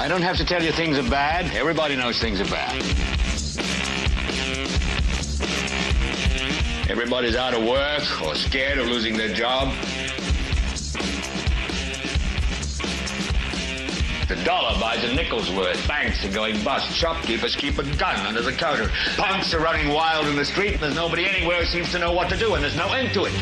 I don't have to tell you things are bad. Everybody knows things are bad. Everybody's out of work or scared of losing their job. The dollar buys a nickel's worth. Banks are going bust. Shopkeepers keep a gun under the counter. Punks are running wild in the street, and there's nobody anywhere who seems to know what to do, and there's no end to it.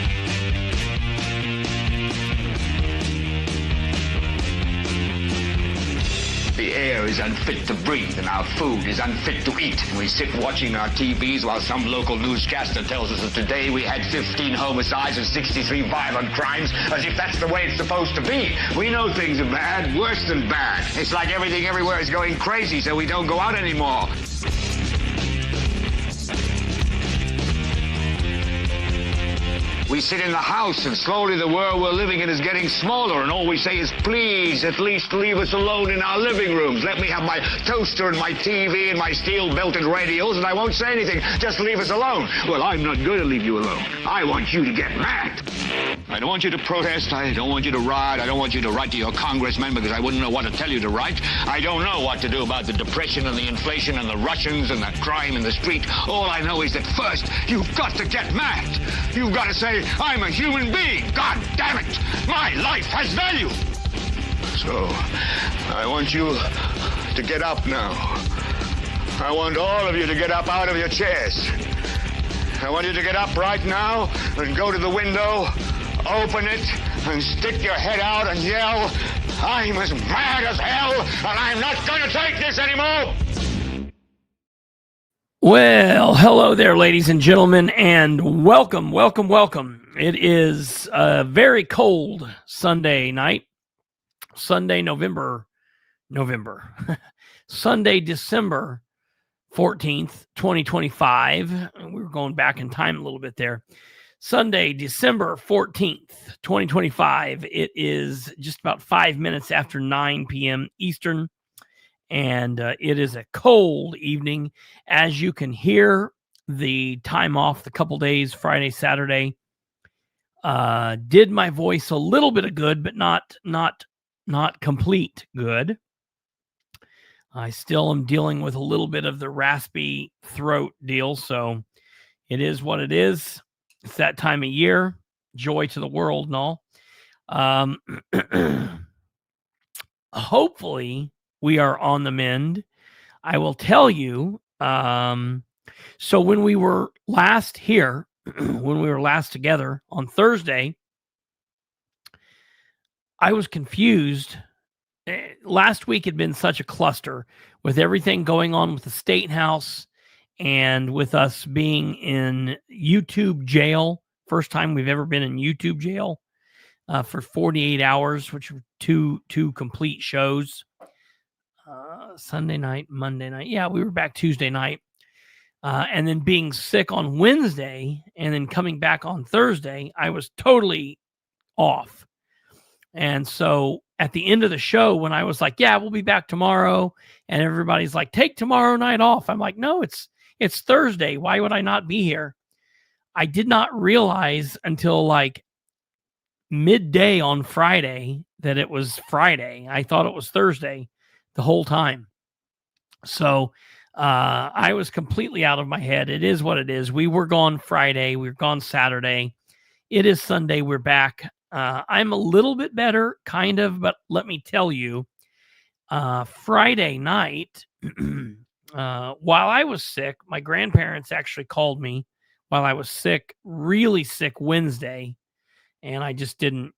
The air is unfit to breathe, and our food is unfit to eat. And we sit watching our TVs while some local newscaster tells us that today we had 15 homicides and 63 violent crimes, as if that's the way it's supposed to be. We know things are bad, worse than bad. It's like everything everywhere is going crazy, so we don't go out anymore. We sit in the house, and slowly the world we're living in is getting smaller, and all we say is, please, at least leave us alone in our living rooms. Let me have my toaster and my TV and my steel-belted radios, and I won't say anything. Just leave us alone. Well, I'm not going to leave you alone. I want you to get mad. I don't want you to protest. I don't want you to riot. I don't want you to write to your congressman because I wouldn't know what to tell you to write. I don't know what to do about the depression and the inflation and the Russians and the crime in the street. All I know is that first, you've got to get mad. You've got to say, I'm a human being. God damn it. My life has value. So, I want you to get up now. I want all of you to get up out of your chairs. I want you to get up right now and go to the window, open it, and stick your head out and yell, I'm as mad as hell, and I'm not going to take this anymore. Well, hello there, ladies and gentlemen, and welcome. It is a very cold Sunday night, Sunday, Sunday, December 14th, 2025. We were going back in time a little bit there. Sunday, December 14th, 2025. It is just about 5 minutes after 9 p.m. Eastern. And it is a cold evening. As you can hear, the time off, the couple days, Friday, Saturday, did my voice a little bit of good, but not complete good. I still am dealing with a little bit of the raspy throat deal, so it is what it is. It's that time of year. Joy to the world and all. Hopefully, we are on the mend. I will tell you. So when we were last here, when we were last together on Thursday, I was confused. Last week had been such a cluster with everything going on with the State House and with us being in YouTube jail. First time we've ever been in YouTube jail for 48 hours, which were two complete shows. Sunday night, Monday night. Yeah, we were back Tuesday night. And then being sick on Wednesday and then coming back on Thursday, I was totally off. And so at the end of the show, when I was like, yeah, we'll be back tomorrow, and everybody's like, take tomorrow night off. I'm like, no, it's Thursday. Why would I not be here? I did not realize until like midday on Friday that it was Friday. I thought it was Thursday the whole time. So I was completely out of my head. It is what it is. We were gone Friday. We were gone Saturday. It is Sunday. We're back. I'm a little bit better, kind of, but let me tell you, Friday night, while I was sick, my grandparents actually called me while I was sick, really sick Wednesday, and I just didn't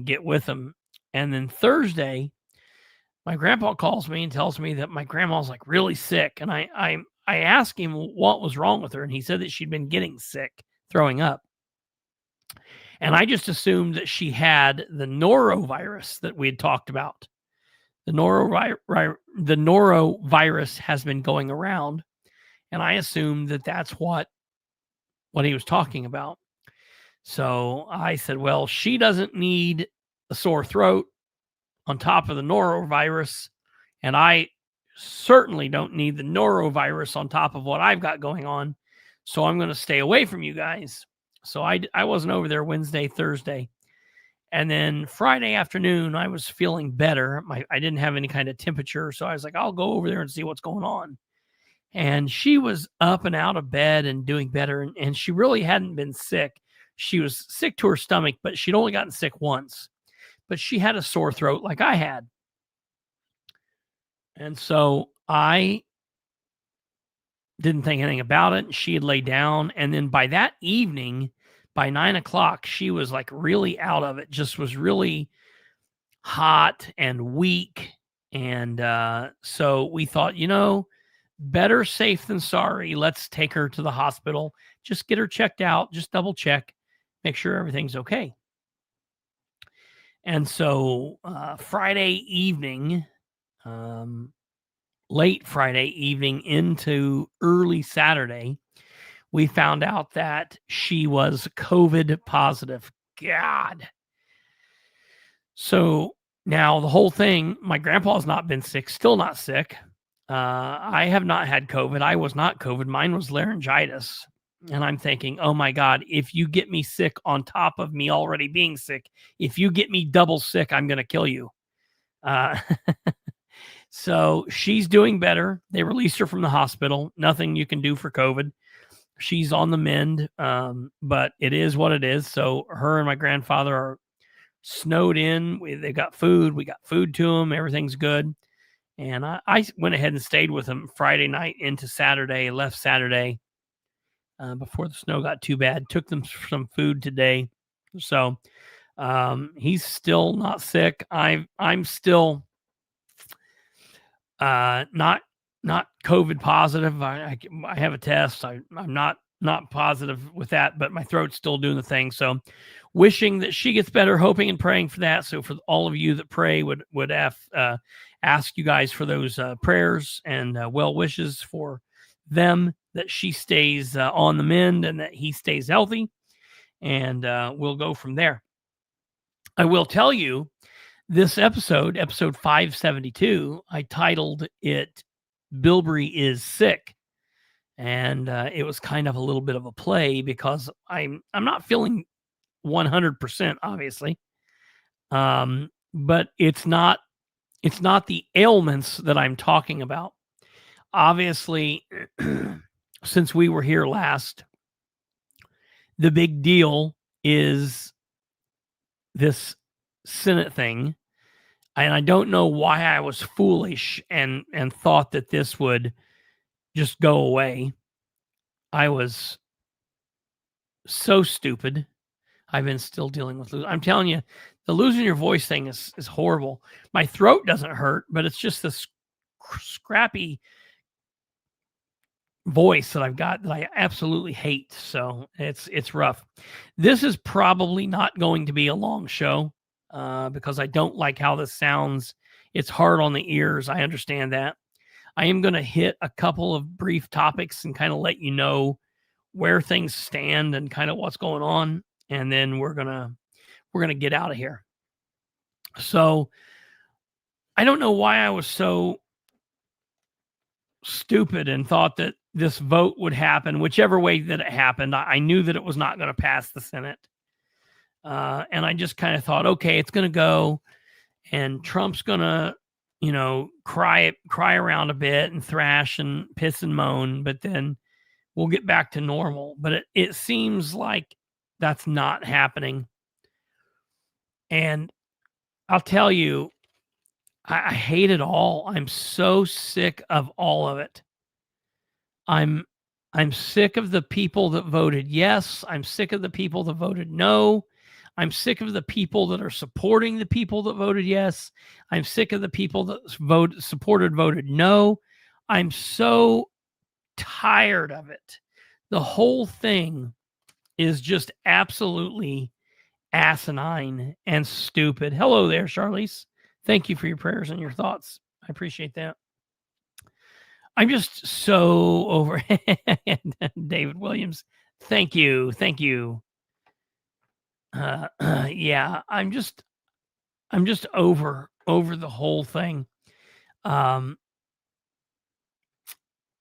get with them. And then Thursday, my grandpa calls me and tells me that my grandma's like really sick. And I asked him what was wrong with her. And he said that she'd been getting sick, throwing up. And I just assumed that she had the norovirus that we had talked about. The norovirus has been going around. And I assumed that that's what he was talking about. So I said, well, she doesn't need a sore throat on top of the norovirus, and I certainly don't need the norovirus on top of what I've got going on, so I'm going to stay away from you guys. So I wasn't over there Wednesday, Thursday, And then Friday afternoon, I was feeling better. I didn't have any kind of temperature. So I was like, I'll go over there and see what's going on. And she was up and out of bed and doing better. And she really hadn't been sick. She was sick to her stomach, but she'd only gotten sick once. But she had a sore throat like I had. And so I didn't think anything about it. She had laid down. And then by that evening, by 9:00, she was like really out of it, just was really hot and weak. And so we thought, better safe than sorry. Let's take her to the hospital. Just get her checked out. Just double check, make sure everything's okay. And so Friday evening, late Friday evening into early Saturday, we found out that she was COVID positive. God. So now the whole thing, my grandpa's not been sick, still not sick. I have not had COVID. I was not COVID. Mine was laryngitis. And I'm thinking, oh my God, if you get me sick on top of me already being sick, if you get me double sick, I'm going to kill you. So she's doing better. They released her from the hospital. Nothing you can do for COVID. She's on the mend, but it is what it is. So her and my grandfather are snowed in. They got food. We got food to them. Everything's good. And I went ahead and stayed with them Friday night into Saturday, left Saturday before the snow got too bad. Took them some food today. So he's still not sick. I'm still not COVID positive. I have a test. I'm not positive with that, but my throat's still doing the thing. So wishing that she gets better, hoping and praying for that. So for all of you that pray, would ask you guys for those prayers and well wishes for them, that she stays on the mend and that he stays healthy, and we'll go from there. I will tell you, this episode 572, I titled it Bilbrey is Sick. And it was kind of a little bit of a play because I'm not feeling 100%, obviously. But it's not the ailments that I'm talking about. Obviously, since we were here last, the big deal is this Senate thing. And I don't know why I was foolish and thought that this would just go away. I was so stupid. I've been still dealing with I'm telling you, the losing your voice thing is horrible. My throat doesn't hurt, but it's just this scrappy voice that I've got that I absolutely hate. So it's rough. This is probably not going to be a long show because I don't like how this sounds. It's hard on the ears. I understand that. I am going to hit a couple of brief topics and kind of let you know where things stand and kind of what's going on. And then we're going to get out of here. So I don't know why I was so stupid and thought that this vote would happen, whichever way that it happened. I knew that it was not going to pass the Senate. And I just kind of thought, okay, it's going to go and Trump's going to, cry around a bit and thrash and piss and moan, but then we'll get back to normal. But it seems like that's not happening. And I'll tell you, I hate it all. I'm so sick of all of it. I'm sick of the people that voted yes. I'm sick of the people that voted no. I'm sick of the people that are supporting the people that voted yes. I'm sick of the people that voted no. I'm so tired of it. The whole thing is just absolutely asinine and stupid. Hello there, Charlize. Thank you for your prayers and your thoughts. I appreciate that. I'm just so over. David Williams, thank you. Yeah, I'm just over the whole thing.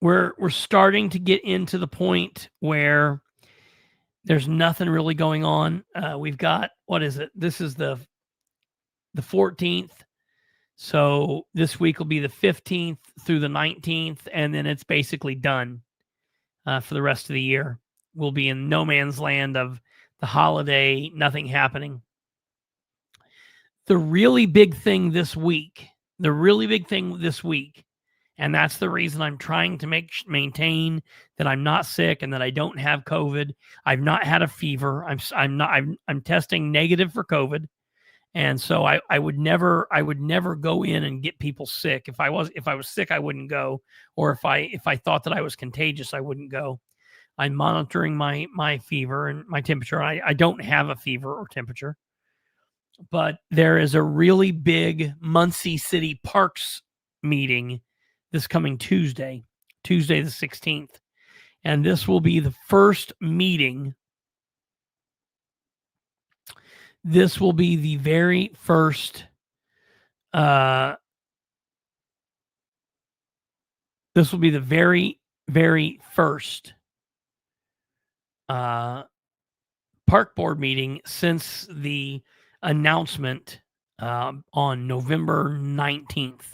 We're starting to get into the point where There's nothing really going on. We've got, what is it? This is the 14th. So this week will be the 15th through the 19th, and then it's basically done for the rest of the year. We'll be in no man's land of the holiday, nothing happening. The really big thing this week, and that's the reason I'm trying to maintain that I'm not sick and that I don't have COVID. I've not had a fever. I'm testing negative for COVID. And so I would never go in and get people sick. If I was sick, I wouldn't go. Or if I thought that I was contagious, I wouldn't go. I'm monitoring my fever and my temperature. I don't have a fever or temperature. But there is a really big Muncie City Parks meeting this coming Tuesday the 16th. And this will be the first meeting. This will be the very first very first park board meeting since the announcement on November 19th.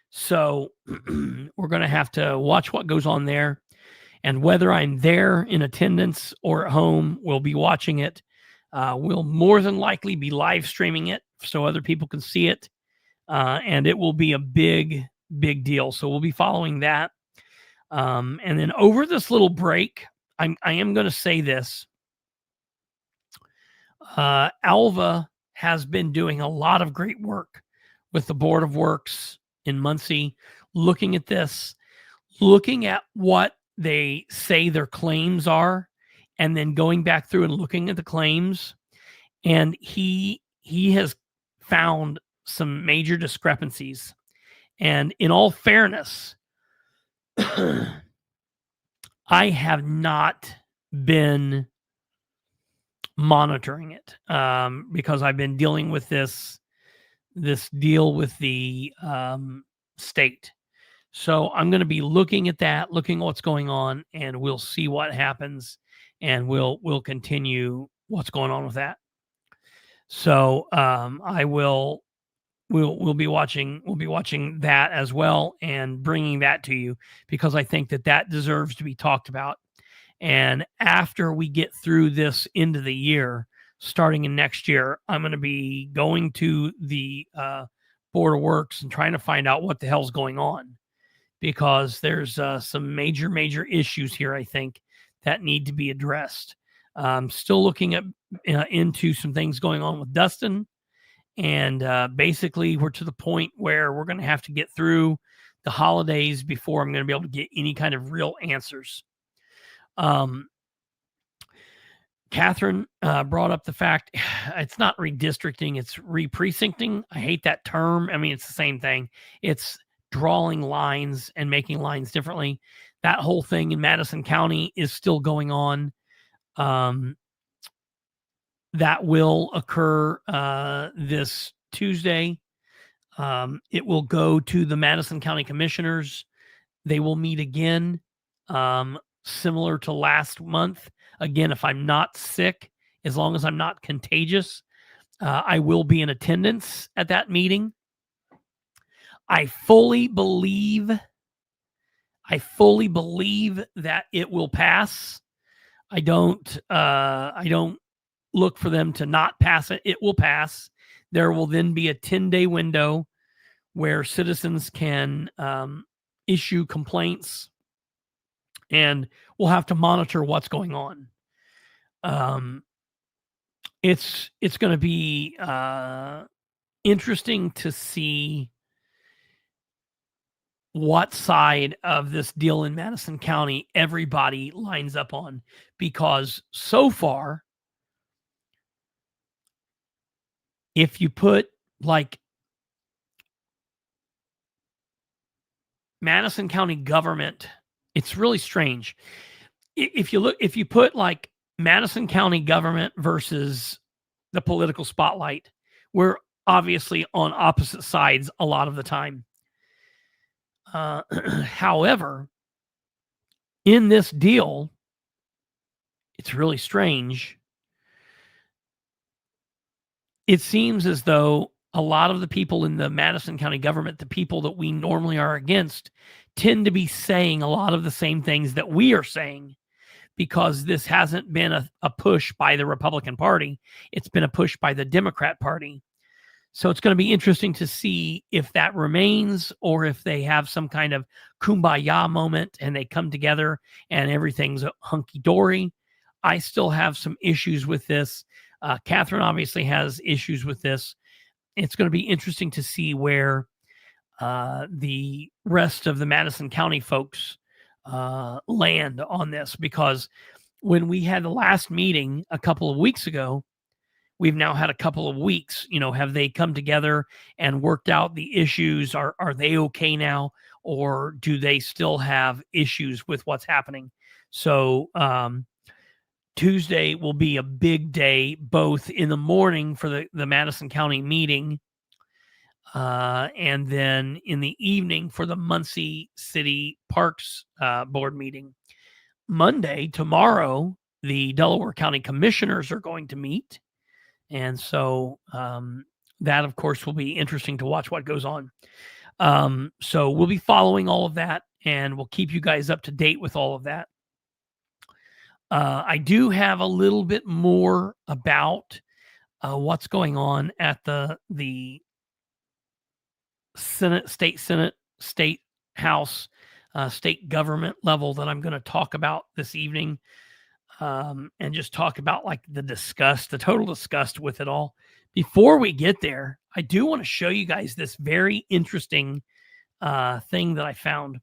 So we're going to have to watch what goes on there. And whether I'm there in attendance or at home, we'll be watching it. We'll more than likely be live streaming it so other people can see it. And it will be a big deal. So we'll be following that. And then over this little break, I am going to say this. Alva has been doing a lot of great work with the Board of Works in Muncie, looking at this, looking at what they say their claims are, and then going back through and looking at the claims. And he has found some major discrepancies. And in all fairness, I have not been monitoring it because I've been dealing with this deal with the state. So I'm going to be looking at that, looking at what's going on, and we'll see what happens, and we'll continue what's going on with that. So we'll be watching that as well and bringing that to you because I think that deserves to be talked about. And after we get through this end of the year, starting in next year, I'm going to be going to the Board of Works and trying to find out what the hell's going on, because there's some major issues here, I think, that need to be addressed. Still looking at into some things going on with Dustin, and basically we're to the point where we're going to have to get through the holidays before I'm going to be able to get any kind of real answers. Catherine brought up the fact it's not redistricting, it's re-precincting. I hate that term. I mean, it's the same thing. It's drawing lines and making lines differently. That whole thing in Madison County is still going on. That will occur this Tuesday. It will go to the Madison County Commissioners. They will meet again, similar to last month. Again, if I'm not sick, as long as I'm not contagious, I will be in attendance at that meeting. I fully believe that it will pass. I don't look for them to not pass it. It will pass. There will then be a 10-day window where citizens can issue complaints, and we'll have to monitor what's going on. It's going to be interesting to see what side of this deal in Madison County everybody lines up on, because so far, if you put like Madison County government, it's really strange. If you put like Madison County government versus the political spotlight, we're obviously on opposite sides a lot of the time. However, in this deal, it's really strange. It seems as though a lot of the people in the Madison County government, the people that we normally are against, tend to be saying a lot of the same things that we are saying, because this hasn't been a push by the Republican Party. It's been a push by the Democrat Party. So it's going to be interesting to see if that remains, or if they have some kind of kumbaya moment and they come together and everything's hunky-dory. I still have some issues with this. Catherine obviously has issues with this. It's going to be interesting to see where the rest of the Madison County folks land on this, because when we had the last meeting a couple of weeks ago, we've now had a couple of weeks. Have they come together and worked out the issues? Are they okay now, or do they still have issues with what's happening? So Tuesday will be a big day, both in the morning for the Madison County meeting, and then in the evening for the Muncie City Parks Board meeting. Monday, tomorrow, the Delaware County Commissioners are going to meet. And so that, of course, will be interesting to watch what goes on. So we'll be following all of that, and we'll keep you guys up to date with all of that. I do have a little bit more about what's going on at the Senate, State House, state government level that I'm going to talk about this evening, and just talk about like the total disgust with it all. Before we get there, I do want to show you guys this very interesting thing that I found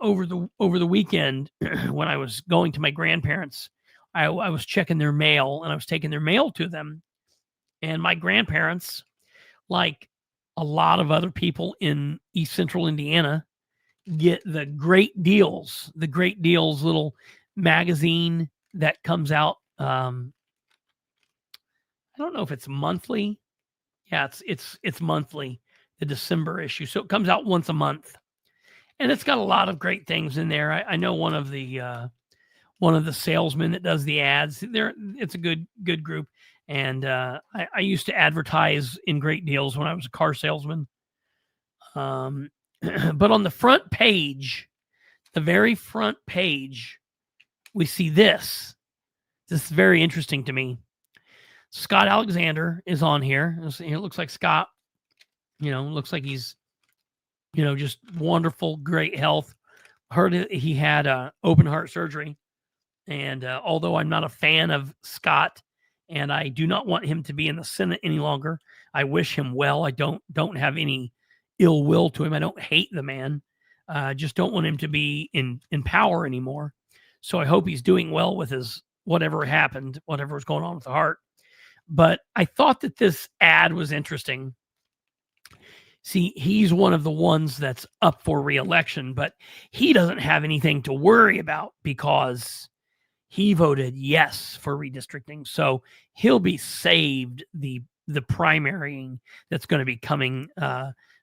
over the weekend when I was going to my grandparents. I was checking their mail, and I was taking their mail to them. And my grandparents, like a lot of other people in East Central Indiana, get the Great Deals little magazine that comes out. I don't know if it's monthly. Yeah, it's monthly, the December issue. So it comes out once a month, and it's got a lot of great things in there. I know one of the salesmen that does the ads. It's a good group. And I used to advertise in Great Deals when I was a car salesman. But on the front page, the very front page, we see this. This is very interesting to me. Scott Alexander is on here. It looks like Scott, looks like he's, just wonderful, great health. Heard he had open heart surgery. And although I'm not a fan of Scott, and I do not want him to be in the Senate any longer, I wish him well. I don't have any ill will to him. I don't hate the man. Just don't want him to be in power anymore. So I hope he's doing well with his whatever happened, whatever was going on with the heart. But I thought that this ad was interesting. See, he's one of the ones that's up for re-election, but he doesn't have anything to worry about because he voted yes for redistricting. So he'll be saved the primarying that's going to be coming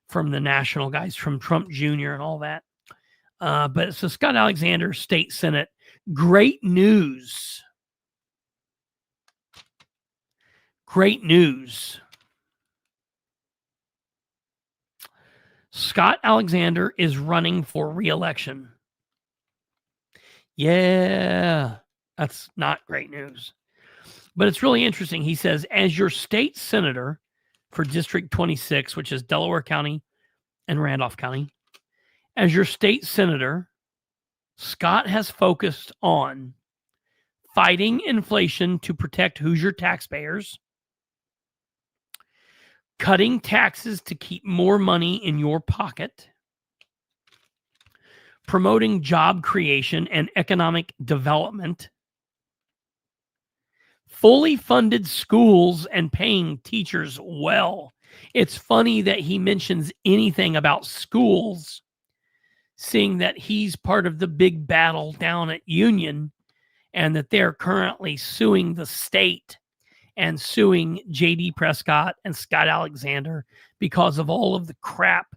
from the national guys, from Trump Jr. and all that. But so Scott Alexander, State Senate, great news. Great news. Scott Alexander is running for re-election. Yeah, that's not great news. But it's really interesting. He says, as your state senator for District 26, which is Delaware County and Randolph County, as your state senator, Scott has focused on fighting inflation to protect Hoosier taxpayers, cutting taxes to keep more money in your pocket, promoting job creation and economic development, fully funded schools, and paying teachers well. It's funny that he mentions anything about schools, seeing that he's part of the big battle down at Union and that they're currently suing the state and suing J.D. Prescott and Scott Alexander because of all of the crap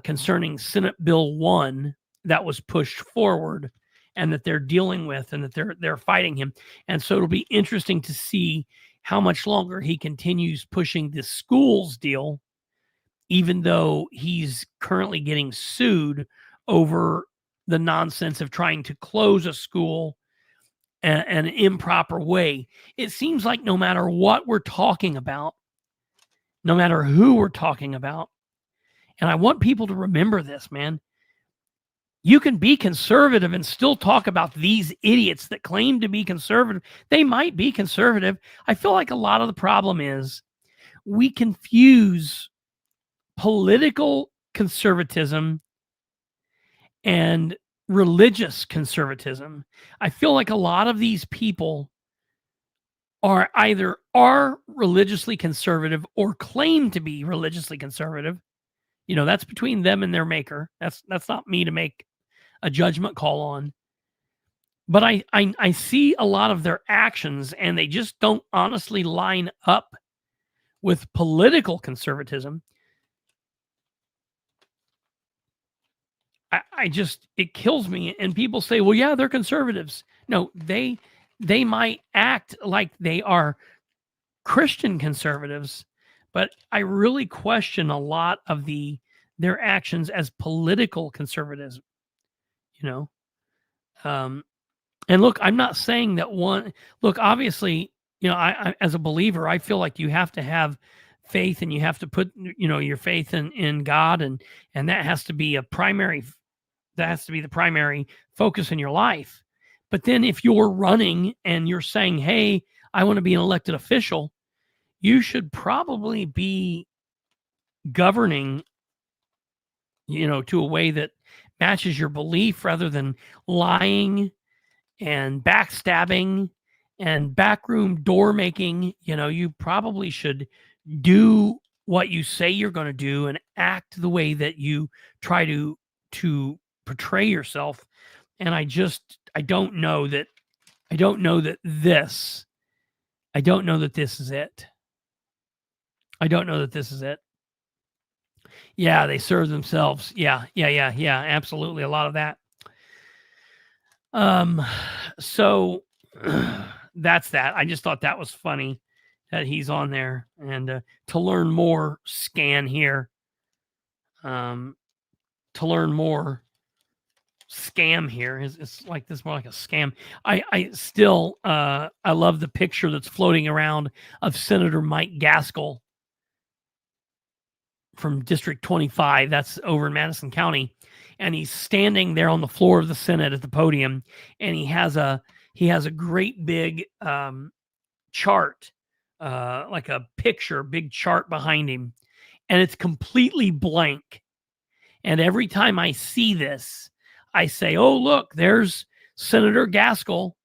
concerning Senate Bill 1 that was pushed forward and that they're dealing with, and that they're fighting him. And so it'll be interesting to see how much longer he continues pushing this schools deal, even though he's currently getting sued over the nonsense of trying to close a school an improper way. It seems like no matter what we're talking about, no matter who we're talking about, and I want people to remember this, man, you can be conservative and still talk about these idiots that claim to be conservative. They might be conservative. I feel like a lot of the problem is we confuse political conservatism and religious conservatism. I feel like a lot of these people are either religiously conservative or claim to be religiously conservative. You know, that's between them and their maker. That's not me to make a judgment call on. But I see a lot of their actions, and they just don't honestly line up with political conservatism. It kills me. And people say, well, yeah, they're conservatives. No, they might act like they are Christian conservatives, but I really question a lot of their actions as political conservatism, you know? And look, I'm not saying that obviously, you know, I as a believer, I feel like you have to have faith, and you have to put, you know, your faith in God, and that has to be the primary focus in your life. But then if you're running and you're saying, hey, I want to be an elected official, you should probably be governing, you know, to a way that matches your belief, rather than lying and backstabbing and backroom door making. You know, you probably should do what you say you're going to do and act the way that you try to portray yourself. And I don't know that this is it. I don't know that this is it. Yeah, they serve themselves. Yeah, absolutely. A lot of that. So that's that. I just thought that was funny that he's on there. And to learn more, scan here. To learn more, scam here. It's like this, more like a scam. I still I love the picture that's floating around of Senator Mike Gaskell from District 25. That's over in Madison County. And he's standing there on the floor of the Senate at the podium, and he has a great big chart, like a picture, big chart behind him, and it's completely blank. And every time I see this, I say, oh, look, there's Senator Gaskell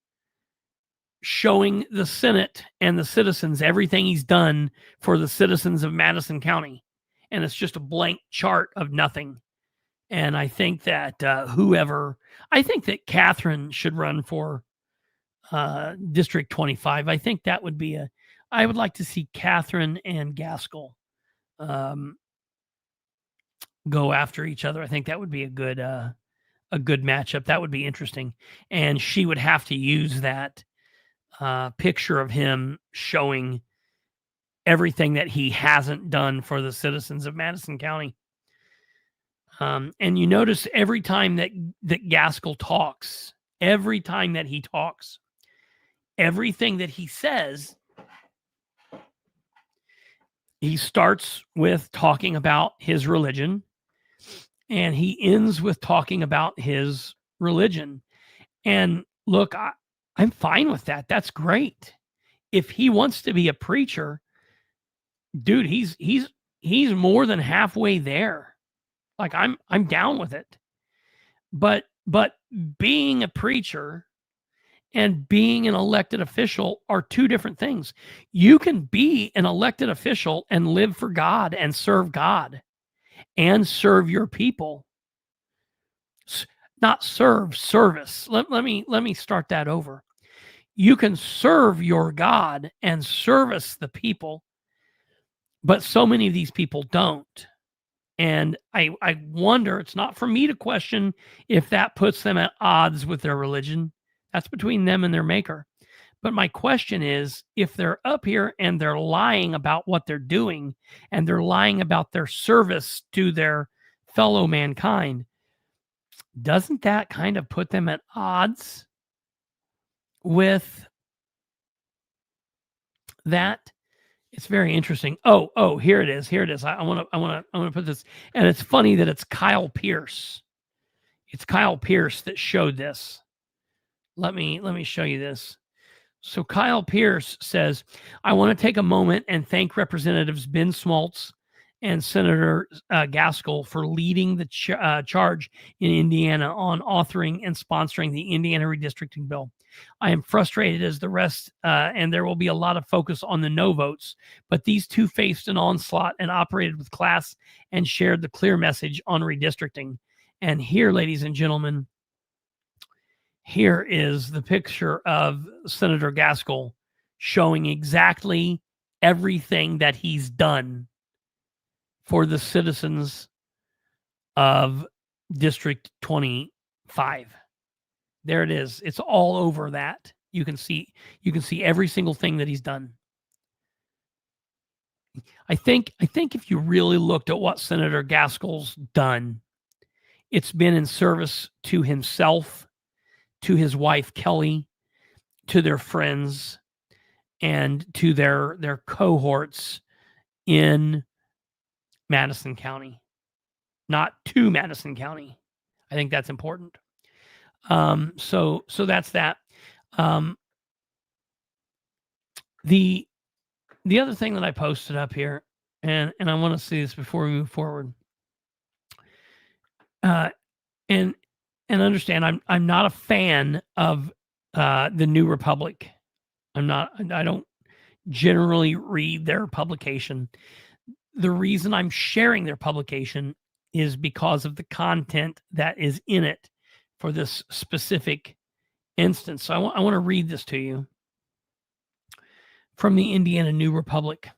showing the Senate and the citizens everything he's done for the citizens of Madison County. And it's just a blank chart of nothing. And I think that I think that Catherine should run for District 25. I think that would be I would like to see Catherine and Gaskell go after each other. I think that would be a good matchup. That would be interesting. And she would have to use that picture of him showing everything that he hasn't done for the citizens of Madison County. And you notice every time that Gaskell talks, everything that he says, he starts with talking about his religion, and he ends with talking about his religion. And look, I'm fine with that. That's great. If he wants to be a preacher, dude, he's more than halfway there. Like I'm down with it. But being a preacher and being an elected official are two different things. You can be an elected official and live for God and serve your people. Not serve, service. Let me start that over. You can serve your God and service the people, but so many of these people don't. And I wonder, it's not for me to question if that puts them at odds with their religion. That's between them and their maker. But my question is, if they're up here and they're lying about what they're doing and they're lying about their service to their fellow mankind, doesn't that kind of put them at odds with that? It's very interesting. Oh, here it is. Here it is. I want to put this, and it's funny that it's Kyle Pierce. It's Kyle Pierce that showed this. Let me show you this. So Kyle Pierce says, I want to take a moment and thank Representatives Ben Schmaltz and Senator Gaskell for leading the charge in Indiana on authoring and sponsoring the Indiana redistricting bill. I am frustrated as the rest, and there will be a lot of focus on the no votes, but these two faced an onslaught and operated with class and shared the clear message on redistricting. And here, ladies and gentlemen, here is the picture of Senator Gaskell showing exactly everything that he's done for the citizens of District 25. There it is. It's all over that. You can see every single thing that he's done. I think if you really looked at what Senator Gaskell's done, it's been in service to himself, to his wife Kelly, to their friends, and to their cohorts in Madison County, not to Madison County. I think that's important. So that's that. The other thing that I posted up here, and I want to see this before we move forward. And understand, I'm not a fan of the New Republic. I don't generally read their publication. The reason I'm sharing their publication is because of the content that is in it for this specific instance. So I want to read this to you from the Indiana New Republic.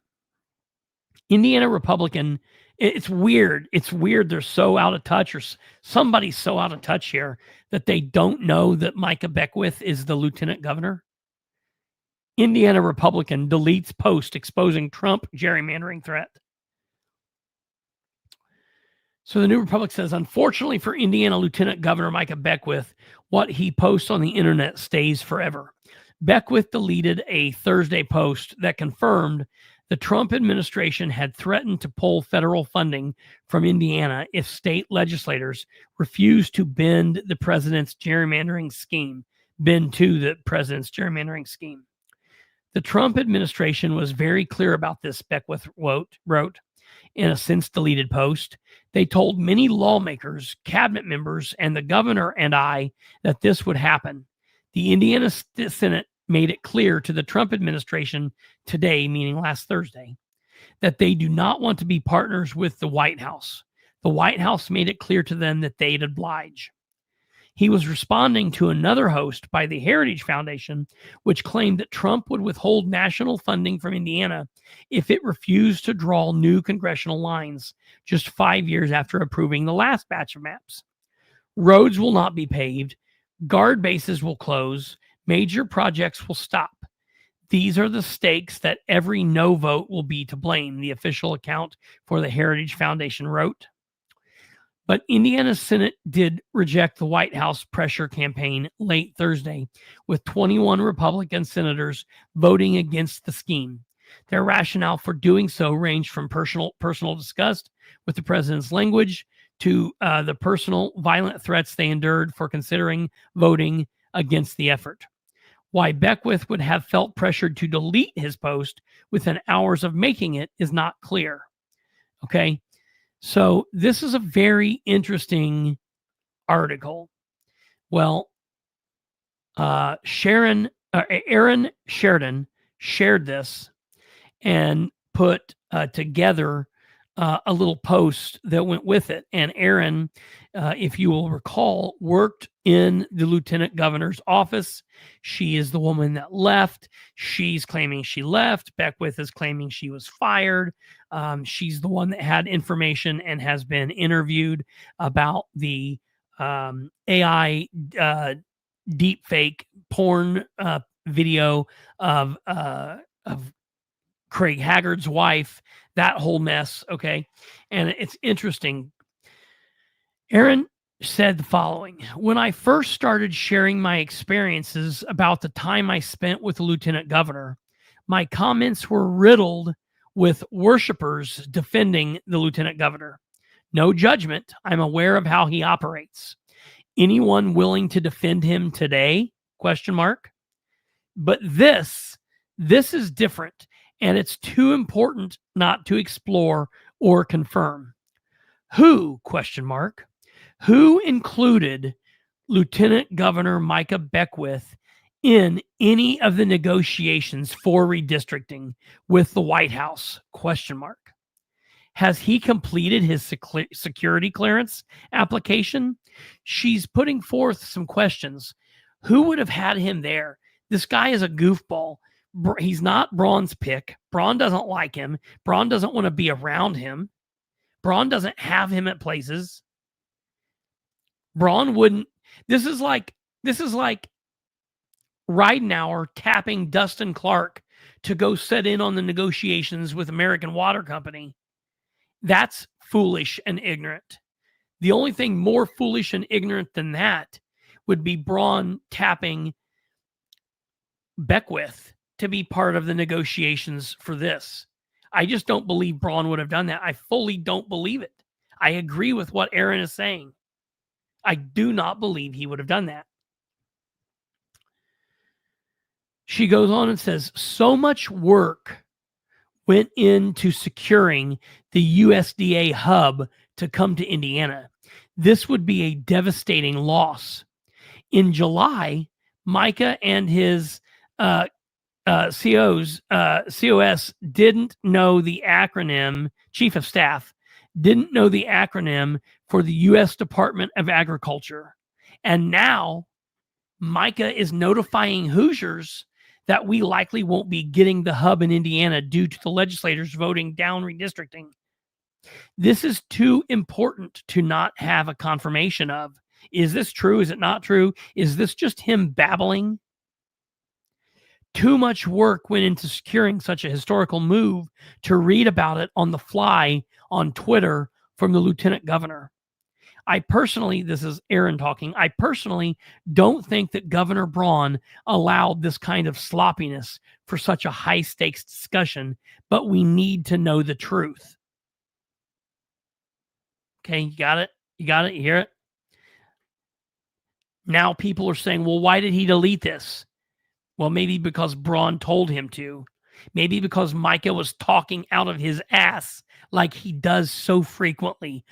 Indiana Republican, it's weird. It's weird they're so out of touch, or somebody's so out of touch here, that they don't know that Micah Beckwith is the lieutenant governor. Indiana Republican deletes post exposing Trump gerrymandering threat. So the New Republic says, unfortunately for Indiana Lieutenant Governor Micah Beckwith, what he posts on the internet stays forever. Beckwith deleted a Thursday post that confirmed the Trump administration had threatened to pull federal funding from Indiana if state legislators refused to bend to the president's gerrymandering scheme. The Trump administration was very clear about this, Beckwith wrote in a since deleted post. They told many lawmakers, cabinet members, and the governor and I that this would happen. The Indiana Senate made it clear to the Trump administration today, meaning last Thursday, that they do not want to be partners with the White House. The White House made it clear to them that they'd oblige. He was responding to another host by the Heritage Foundation, which claimed that Trump would withhold national funding from Indiana if it refused to draw new congressional lines just 5 years after approving the last batch of maps. Roads will not be paved. Guard bases will close. Major projects will stop. These are the stakes that every no vote will be to blame, the official account for the Heritage Foundation wrote. But Indiana Senate did reject the White House pressure campaign late Thursday, with 21 Republican senators voting against the scheme. Their rationale for doing so ranged from personal disgust with the president's language to the personal violent threats they endured for considering voting against the effort. Why Beckwith would have felt pressured to delete his post within hours of making it is not clear. Okay. So this is a very interesting article. Well, Aaron Sheridan shared this and put together a little post that went with it. And Aaron, if you will recall, worked in the lieutenant governor's office. She is the woman that left. She's claiming she left. Beckwith is claiming she was fired. She's the one that had information and has been interviewed about the AI deep fake porn video of Craig Haggard's wife, that whole mess. Okay. And it's interesting. Aaron said the following: when I first started sharing my experiences about the time I spent with the lieutenant governor, my comments were riddled with worshipers defending the lieutenant governor. No judgment. I'm aware of how he operates. Anyone willing to defend him today? Question mark. But this is different, and it's too important not to explore or confirm. Who? Question mark. Who included Lieutenant Governor Micah Beckwith in any of the negotiations for redistricting with the White House? Question mark. Has he completed his security clearance application? She's putting forth some questions. Who would have had him there? This guy is a goofball. He's not Braun's pick. Braun doesn't like him. Braun doesn't want to be around him. Braun doesn't have him at places. Braun wouldn't. This is like Ridenhour tapping Dustin Clark to go sit in on the negotiations with American Water Company. That's foolish and ignorant. The only thing more foolish and ignorant than that would be Braun tapping Beckwith to be part of the negotiations for this. I just don't believe Braun would have done that. I fully don't believe it. I agree with what Aaron is saying. I do not believe he would have done that. She goes on and says, so much work went into securing the USDA hub to come to Indiana. This would be a devastating loss. In July, Micah and his COS didn't know the acronym, Chief of Staff, didn't know the acronym for the U.S. Department of Agriculture. And now Micah is notifying Hoosiers that we likely won't be getting the hub in Indiana due to the legislators voting down redistricting. This is too important to not have a confirmation of. Is this true? Is it not true? Is this just him babbling? Too much work went into securing such a historical move to read about it on the fly on Twitter from the lieutenant governor. I personally, this is Aaron talking, I personally don't think that Governor Braun allowed this kind of sloppiness for such a high stakes discussion, but we need to know the truth. Okay, you got it? You got it? You hear it? Now people are saying, well, why did he delete this? Well, maybe because Braun told him to. Maybe because Micah was talking out of his ass like he does so frequently.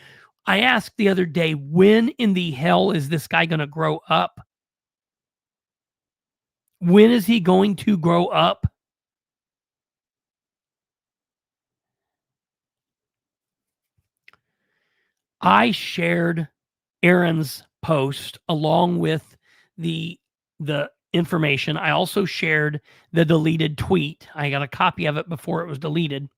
I asked the other day, when in the hell is this guy going to grow up? When is he going to grow up? I shared Aaron's post along with the information. I also shared the deleted tweet. I got a copy of it before it was deleted.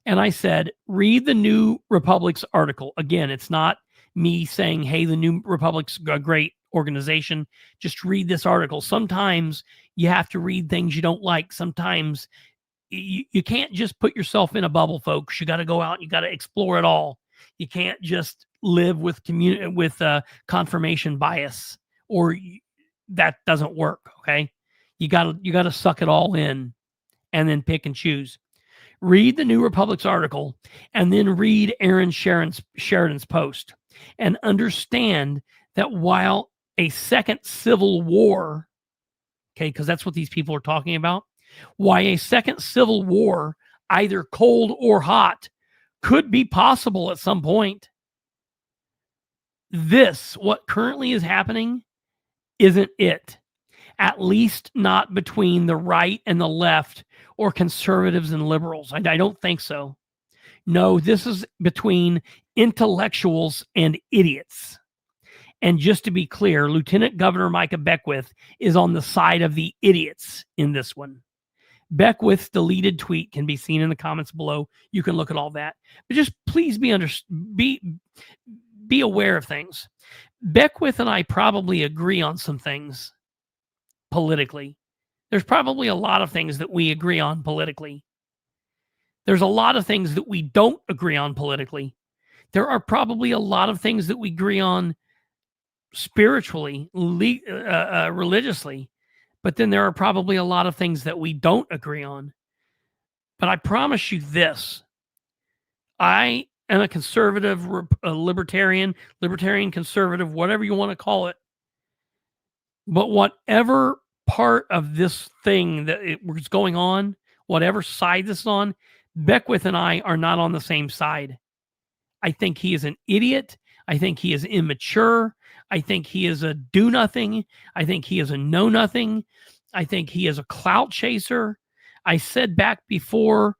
And I said, read the New Republic's article. Again, it's not me saying, hey, the New Republic's a great organization. Just read this article. Sometimes you have to read things you don't like. Sometimes you can't just put yourself in a bubble, folks. You got to go out and you got to explore it all. You can't just live with confirmation bias, or that doesn't work. Okay. You got to suck it all in and then pick and choose. Read the New Republic's article and then read Aaron Sheridan's post and understand that while a second civil war, okay, because that's what these people are talking about, why a second civil war, either cold or hot, could be possible at some point. What currently is happening, isn't it. At least not between the right and the left, or conservatives and liberals. I don't think so. No, this is between intellectuals and idiots. And just to be clear, Lieutenant Governor Micah Beckwith is on the side of the idiots in this one. Beckwith's deleted tweet can be seen in the comments below. You can look at all that. But just please be aware of things. Beckwith and I probably agree on some things politically. There's probably a lot of things that we agree on politically. There's a lot of things that we don't agree on politically. There are probably a lot of things that we agree on spiritually, religiously, but then there are probably a lot of things that we don't agree on. But I promise you this, I am a conservative, a libertarian conservative, whatever you want to call it. But whatever part of this thing that was going on, whatever side this is on, Beckwith and I are not on the same side. I think he is an idiot. I think he is immature. I think he is a do-nothing. I think he is a know-nothing. I think he is a clout chaser. I said back before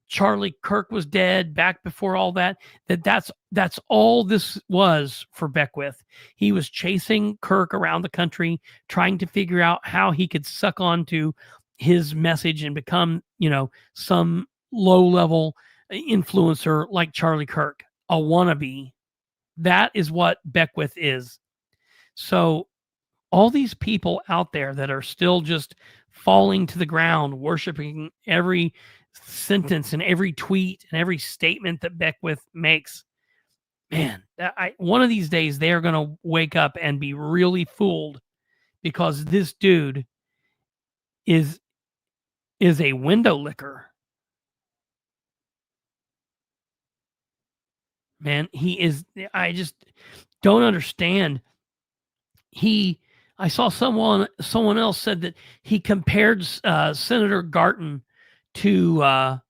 Charlie Kirk was dead, back before all that, that's all this was for Beckwith. He was chasing Kirk around the country, trying to figure out how he could suck on to his message and become, some low-level influencer like Charlie Kirk, a wannabe. That is what Beckwith is. So all these people out there that are still just falling to the ground, worshiping every sentence and every tweet and every statement that Beckwith makes, man, one of these days they are going to wake up and be really fooled, because this dude is a window licker. Man, he is. I just don't understand. I saw someone else said that he compared Senator Garton to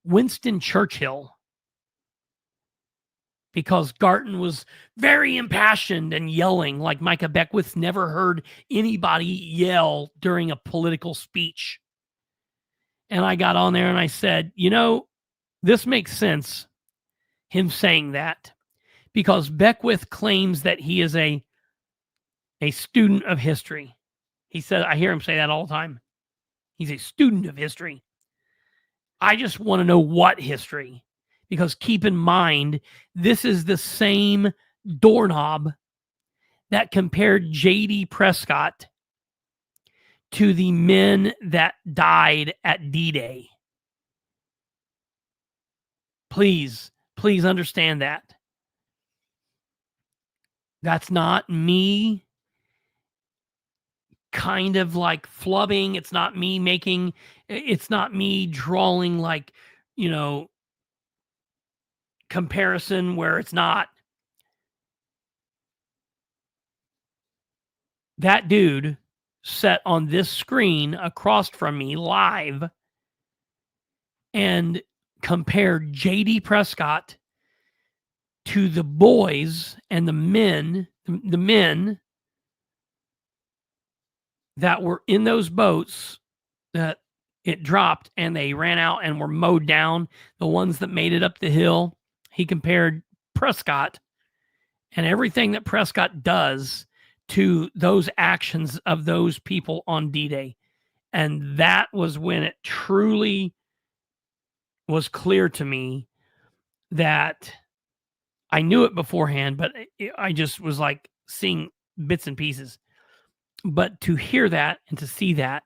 Winston Churchill, because Garton was very impassioned and yelling like Micah Beckwith never heard anybody yell during a political speech. And I got on there and I said, this makes sense, him saying that, because Beckwith claims that he is a student of history. He said, I hear him say that all the time. He's a student of history. I just want to know what history, because keep in mind, this is the same doorknob that compared J.D. Prescott to the men that died at D-Day. Please understand that. That's not me kind of like flubbing. It's not me drawing like, comparison where it's not. That dude sat on this screen across from me live and compared J.D. Prescott to the boys and the men that were in those boats that it dropped and they ran out and were mowed down, the ones that made it up the hill. He compared Prescott and everything that Prescott does to those actions of those people on D-Day. And that was when it truly was clear to me that I knew it beforehand, but I just was like seeing bits and pieces. But to hear that and to see that,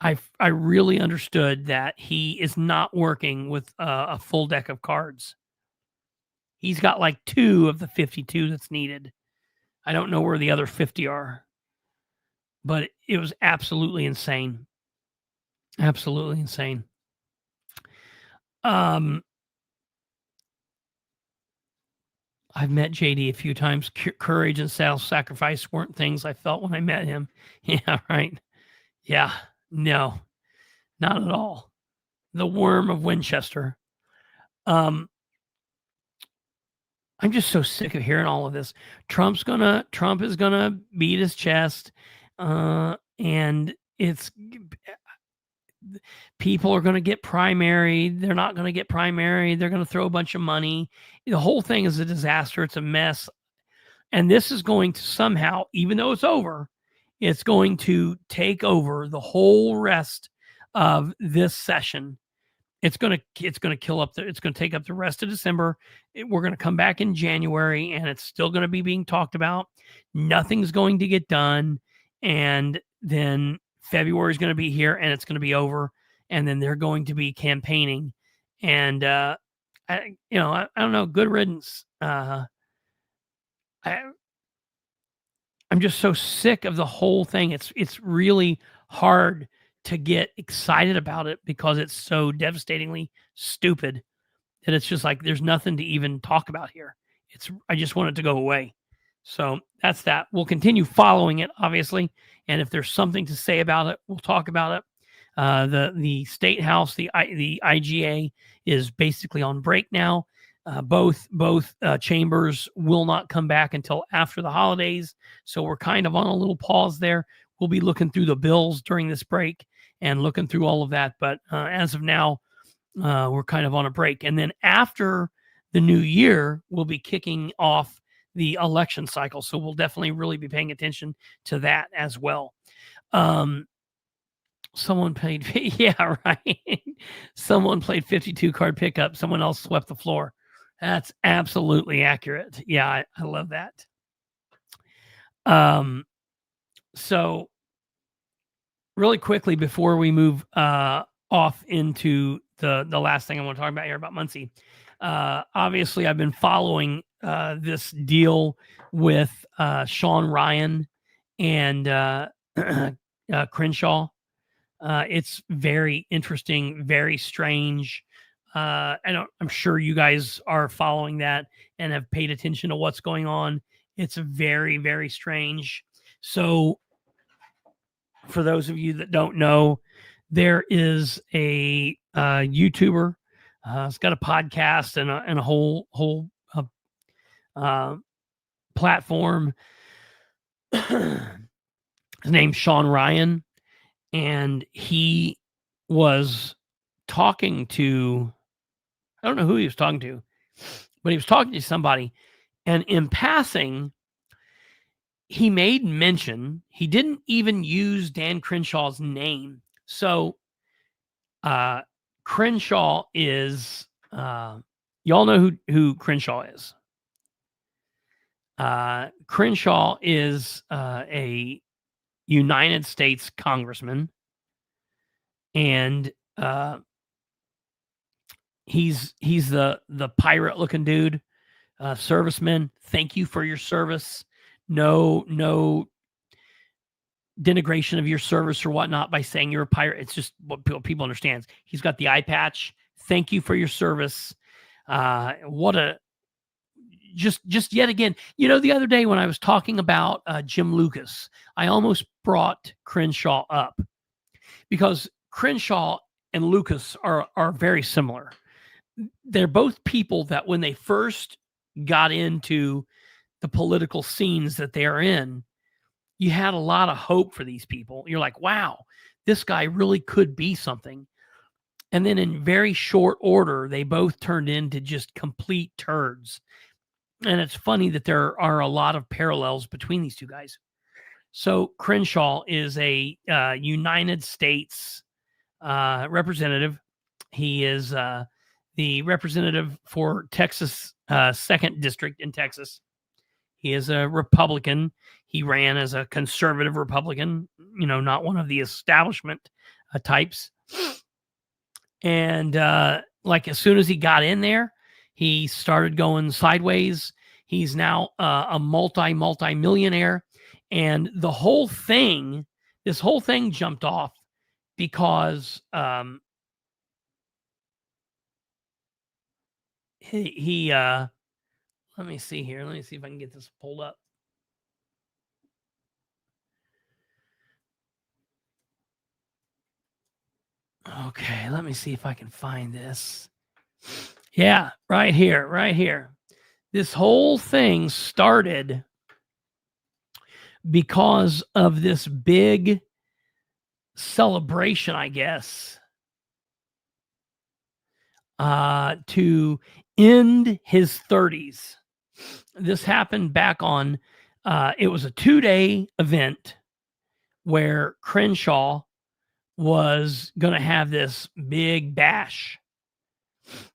I really understood that he is not working with a full deck of cards. He's got like 2 of the 52 that's needed. I don't know where the other 50 are, but it was absolutely insane. Absolutely insane. I've met JD a few times. Courage and self-sacrifice weren't things I felt when I met him. Yeah, right. Yeah, no, not at all. The worm of Winchester. I'm just so sick of hearing all of this. Trump is gonna beat his chest, and it's people are going to get primaried. They're not going to get primaried. They're going to throw a bunch of money. The whole thing is a disaster. It's a mess. And this is going to somehow, even though it's over, it's going to take over the whole rest of this session. It's going to kill up it's going to take up the rest of December. We're going to come back in January, and it's still going to be being talked about. Nothing's going to get done. And then February is going to be here, and it's going to be over. And then they're going to be campaigning. And, I don't know, good riddance. I'm just so sick of the whole thing. It's really hard to get excited about it because it's so devastatingly stupid that it's just like there's nothing to even talk about here. I just want it to go away. So that's that. We'll continue following it, obviously, and if there's something to say about it, we'll talk about it. The State House, the IGA, is basically on break now. Both chambers will not come back until after the holidays, so we're kind of on a little pause there. We'll be looking through the bills during this break and looking through all of that, but as of now, we're kind of on a break. And then after the new year, we'll be kicking off the election cycle, so we'll definitely really be paying attention to that as well. Someone played, yeah, right. Someone played 52 card pickup. Someone else swept the floor. That's absolutely accurate. Yeah, I love that. So really quickly before we move off into the last thing I want to talk about here about Muncie. Obviously, I've been following this deal with Sean Ryan and Crenshaw. It's very interesting, very strange. I'm sure you guys are following that and have paid attention to what's going on. It's very, very strange. So for those of you that don't know, there is a YouTuber. It's got a podcast and a whole platform. His name's Sean Ryan, and he was talking to, I don't know who he was talking to, but he was talking to somebody, and in passing, he made mention, he didn't even use Dan Crenshaw's name. So Crenshaw is, y'all know who Crenshaw is. Crenshaw is a United States congressman, and he's the pirate looking dude, serviceman. Thank you for your service. No denigration of your service or whatnot by saying you're a pirate. It's just what people understand. He's got the eye patch. Thank you for your service. Just yet again, the other day when I was talking about Jim Lucas, I almost brought Crenshaw up because Crenshaw and Lucas are very similar. They're both people that when they first got into the political scenes that they are in, you had a lot of hope for these people. You're like, wow, this guy really could be something. And then in very short order, they both turned into just complete turds. And it's funny that there are a lot of parallels between these two guys. So Crenshaw is a United States representative. He is the representative for Texas, 2nd District in Texas. He is a Republican. He ran as a conservative Republican, not one of the establishment types. And like as soon as he got in there, he started going sideways. He's now a multi-millionaire. And this whole thing jumped off because he let me see here. Let me see if I can get this pulled up. Okay, let me see if I can find this. Yeah, right here. This whole thing started because of this big celebration, I guess, to end his 30s. This happened back on, it was a 2-day event where Crenshaw was going to have this big bash,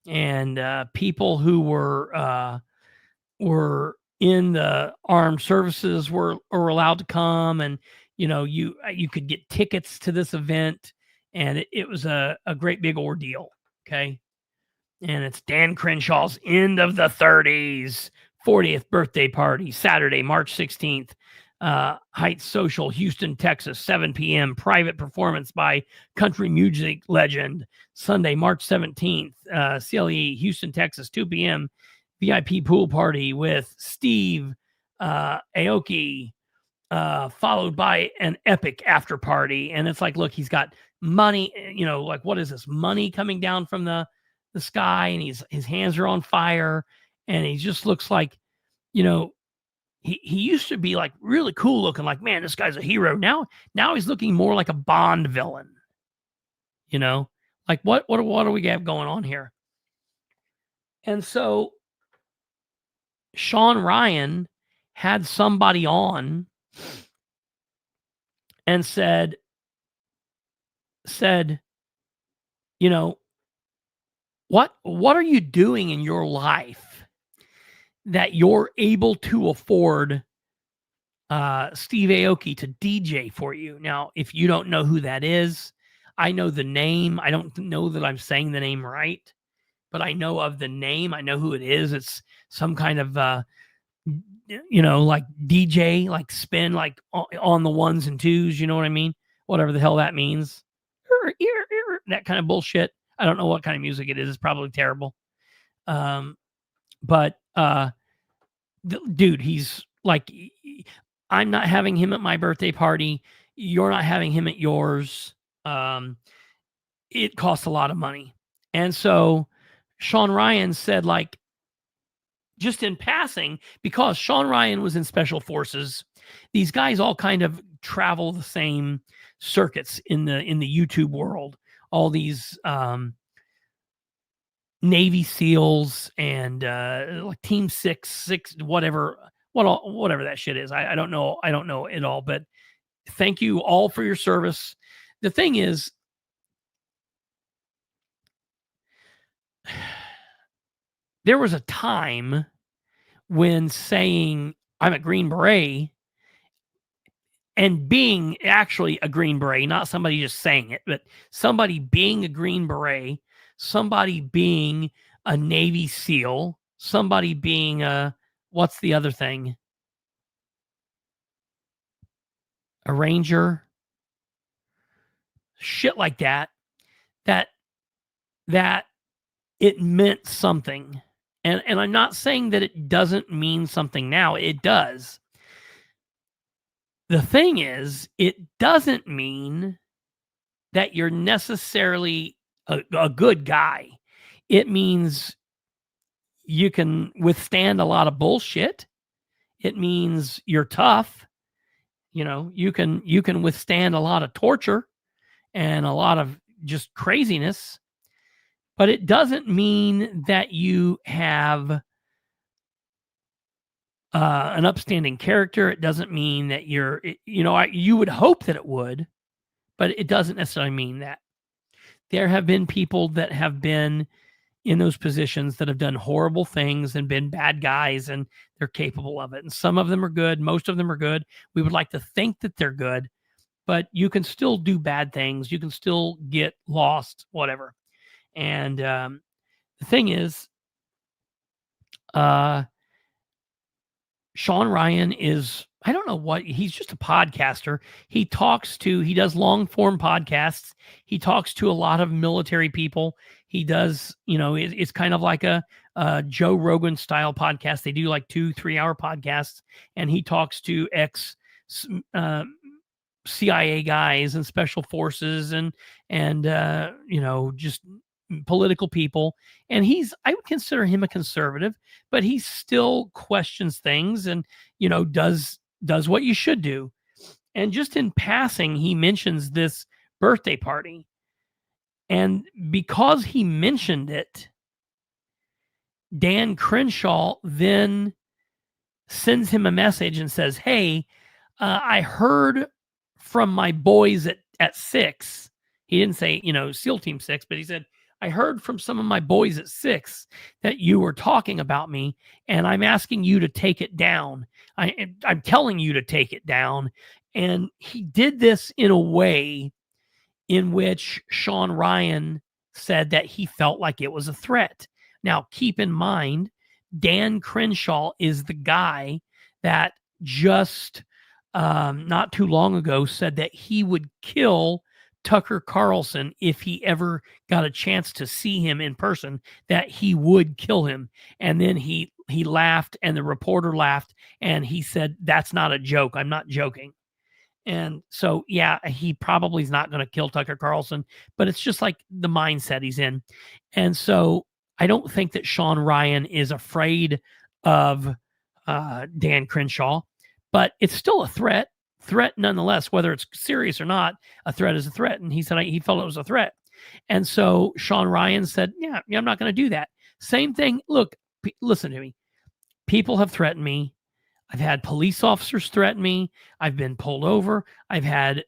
and people who were in the armed services were allowed to come, and you could get tickets to this event, and it was a great big ordeal. Okay, and it's Dan Crenshaw's end of the 30s 40th birthday party, Saturday, March 16th. Heights Social, Houston, Texas, 7 p.m. Private performance by country music legend. Sunday, March 17th, CLE, Houston, Texas, 2 p.m. VIP pool party with Steve Aoki, followed by an epic after party. And it's like, look, he's got money, like, what is this? Money coming down from the sky, and his hands are on fire, and he just looks like, he used to be like really cool looking, like, man, this guy's a hero. Now he's looking more like a Bond villain. Like what do we have going on here? And so Sean Ryan had somebody on and said, what are you doing in your life that you're able to afford Steve Aoki to DJ for you? Now, if you don't know who that is, I know the name. I don't know that I'm saying the name right, but I know of the name. I know who it is. It's some kind of, like DJ, like spin, like on the ones and twos. You know what I mean? Whatever the hell that means. That kind of bullshit. I don't know what kind of music it is. It's probably terrible. But dude, he's like, I'm not having him at my birthday party. You're not having him at yours. It costs a lot of money. And so Sean Ryan said, like, just in passing, because Sean Ryan was in special forces, these guys all kind of travel the same circuits in the YouTube world. All these Navy SEALs and like Team 6, whatever that shit is. I don't know it all, but thank you all for your service. The thing is, there was a time when saying I'm a Green Beret and being actually a Green Beret, not somebody just saying it, but somebody being a Green Beret, somebody being a Navy SEAL, somebody being what's the other thing? A Ranger, shit like that it meant something. And I'm not saying that it doesn't mean something now. It does. The thing is, it doesn't mean that you're necessarily a good guy. It means you can withstand a lot of bullshit. It means you're tough. You can withstand a lot of torture and a lot of just craziness, but it doesn't mean that you have an upstanding character. It doesn't mean that you would hope that it would, but it doesn't necessarily mean that. There have been people that have been in those positions that have done horrible things and been bad guys, and they're capable of it. And some of them are good. Most of them are good. We would like to think that they're good, but you can still do bad things. You can still get lost, whatever. And the thing is, Sean Ryan is, I don't know what, he's just a podcaster. He does long form podcasts. He talks to a lot of military people. He does, it's kind of like a Joe Rogan style podcast. They do like 2-3 hour podcasts, and he talks to ex CIA guys and special forces and just political people. And I would consider him a conservative, but he still questions things and, does what you should do. And just in passing, he mentions this birthday party. And because he mentioned it, Dan Crenshaw then sends him a message and says, hey, I heard from my boys at 6. He didn't say, SEAL Team 6, but he said, I heard from some of my boys at 6 that you were talking about me, and I'm asking you to take it down. I'm telling you to take it down. And he did this in a way in which Sean Ryan said that he felt like it was a threat. Now, keep in mind, Dan Crenshaw is the guy that just not too long ago said that he would kill Tucker Carlson if he ever got a chance to see him in person, that he would kill him. And then he laughed, and the reporter laughed, and he said, that's not a joke. I'm not joking. And so, yeah, he probably is not going to kill Tucker Carlson, but it's just like the mindset he's in. And so I don't think that Sean Ryan is afraid of Dan Crenshaw, but it's still a threat nonetheless, whether it's serious or not. A threat is a threat. And he said he felt it was a threat. And so Sean Ryan said, yeah, I'm not going to do that. Same thing. Look, listen to me. People have threatened me. I've had police officers threaten me. I've been pulled over. I've had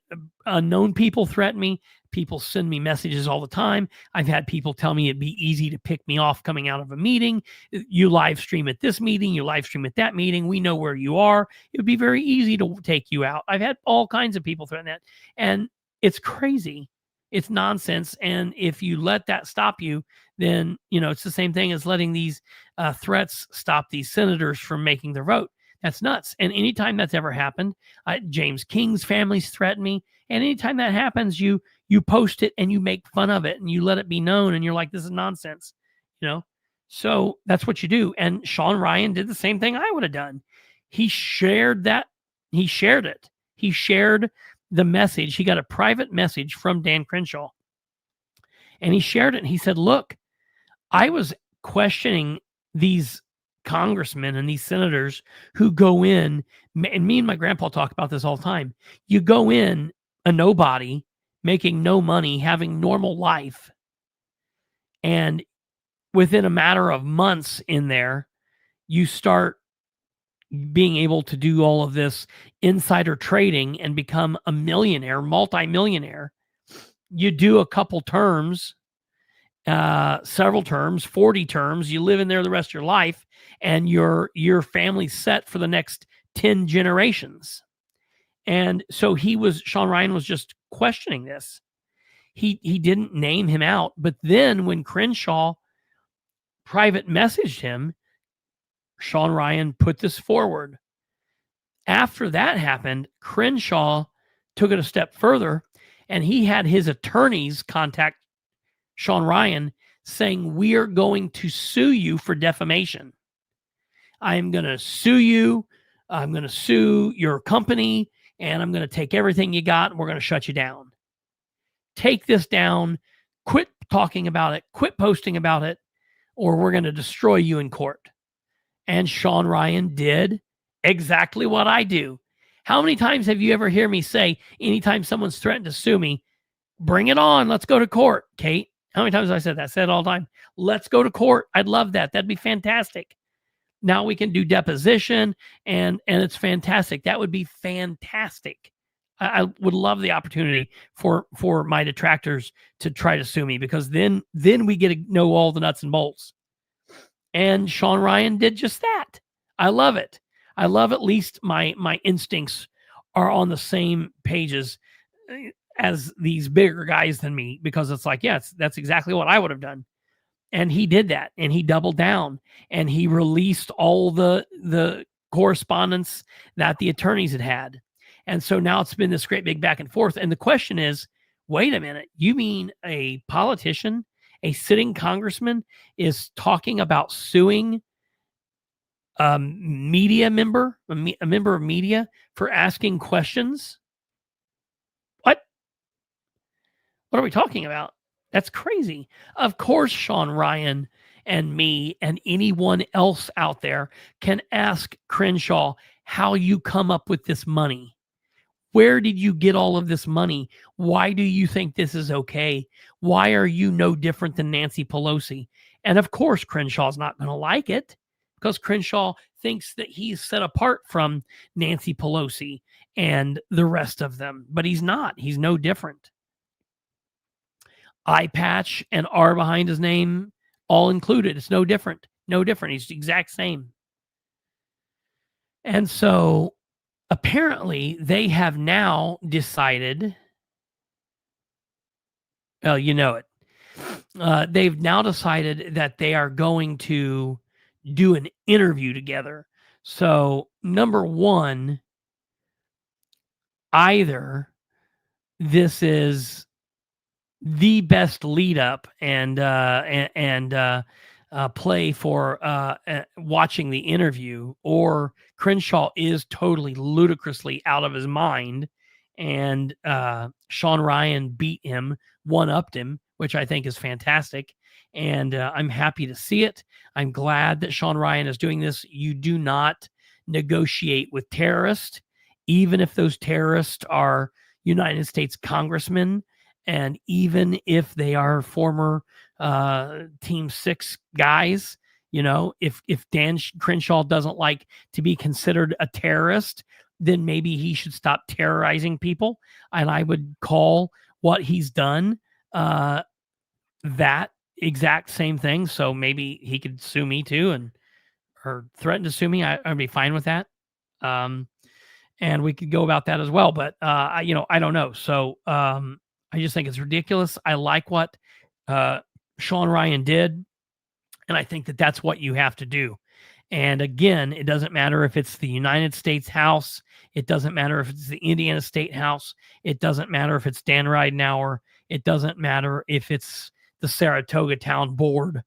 unknown people threaten me. People send me messages all the time. I've had people tell me it'd be easy to pick me off coming out of a meeting. You live stream at this meeting. You live stream at that meeting. We know where you are. It would be very easy to take you out. I've had all kinds of people threaten that. And it's crazy. It's nonsense. And if you let that stop you, then, it's the same thing as letting these threats stop these senators from making their vote. That's nuts. And anytime that's ever happened, James King's family's threatened me. And anytime that happens, you post it and you make fun of it and you let it be known. And you're like, this is nonsense, So that's what you do. And Sean Ryan did the same thing I would have done. He shared that. He shared it. He shared the message. He got a private message from Dan Crenshaw. And he shared it. And he said, look, I was questioning these congressmen and these senators who go in, and me and my grandpa talk about this all the time. You go in a nobody, making no money, having normal life, and within a matter of months in there, you start being able to do all of this insider trading and become a millionaire, multimillionaire. You do a couple terms, several terms, 40 terms, you live in there the rest of your life, and your family's set for the next 10 generations. And so Sean Ryan was just questioning this. He didn't name him out, but then when Crenshaw private messaged him, Sean Ryan put this forward. After that happened, Crenshaw took it a step further, and he had his attorneys contact Sean Ryan saying, we are going to sue you for defamation. I'm going to sue you. I'm going to sue your company, and I'm going to take everything you got, and we're going to shut you down. Take this down. Quit talking about it. Quit posting about it, or we're going to destroy you in court. And Sean Ryan did exactly what I do. How many times have you ever heard me say, anytime someone's threatened to sue me, bring it on. Let's go to court, Kate? How many times have I said that? I said it all the time. Let's go to court. I'd love that. That'd be fantastic. Now we can do deposition, and it's fantastic. That would be fantastic. I would love the opportunity for my detractors to try to sue me, because then we get to know all the nuts and bolts. And Sean Ryan did just that. I love it. I love at least my instincts are on the same pages as these bigger guys than me, because it's like, yes, that's exactly what I would have done. And he did that, and he doubled down, and he released all the correspondence that the attorneys had. And so now it's been this great big back and forth. And the question is, wait a minute, you mean a politician, a sitting congressman, is talking about suing a media member, a member of media, for asking questions? What are we talking about? That's crazy. Of course, Sean Ryan and me and anyone else out there can ask Crenshaw how you come up with this money. Where did you get all of this money? Why do you think this is okay? Why are you no different than Nancy Pelosi? And of course, Crenshaw's not going to like it because Crenshaw thinks that he's set apart from Nancy Pelosi and the rest of them, but he's not. He's no different. Eye patch and R behind his name, all included. It's no different. No different. He's the exact same. And so apparently they have now decided, well, you know it. They've now decided that they are going to do an interview together. So, number one, either this is the best lead up and play for watching the interview, or Crenshaw is totally ludicrously out of his mind, and Sean Ryan beat him, one-upped him, which I think is fantastic. And I'm happy to see it. I'm glad that Sean Ryan is doing this. You do not negotiate with terrorists, even if those terrorists are United States congressmen, and even if they are former Team 6 guys. You know, if Dan Crenshaw doesn't like to be considered a terrorist, then maybe he should stop terrorizing people. And I would call what he's done that exact same thing. So maybe he could sue me too, or threaten to sue me. I'd be fine with that. And we could go about that as well. But I don't know. So I just think it's ridiculous. I like what Sean Ryan did, and I think that that's what you have to do. And again, it doesn't matter if it's the United States House. It doesn't matter if it's the Indiana State House. It doesn't matter if it's Dan Ridenhour. It doesn't matter if it's the Saratoga Town Board.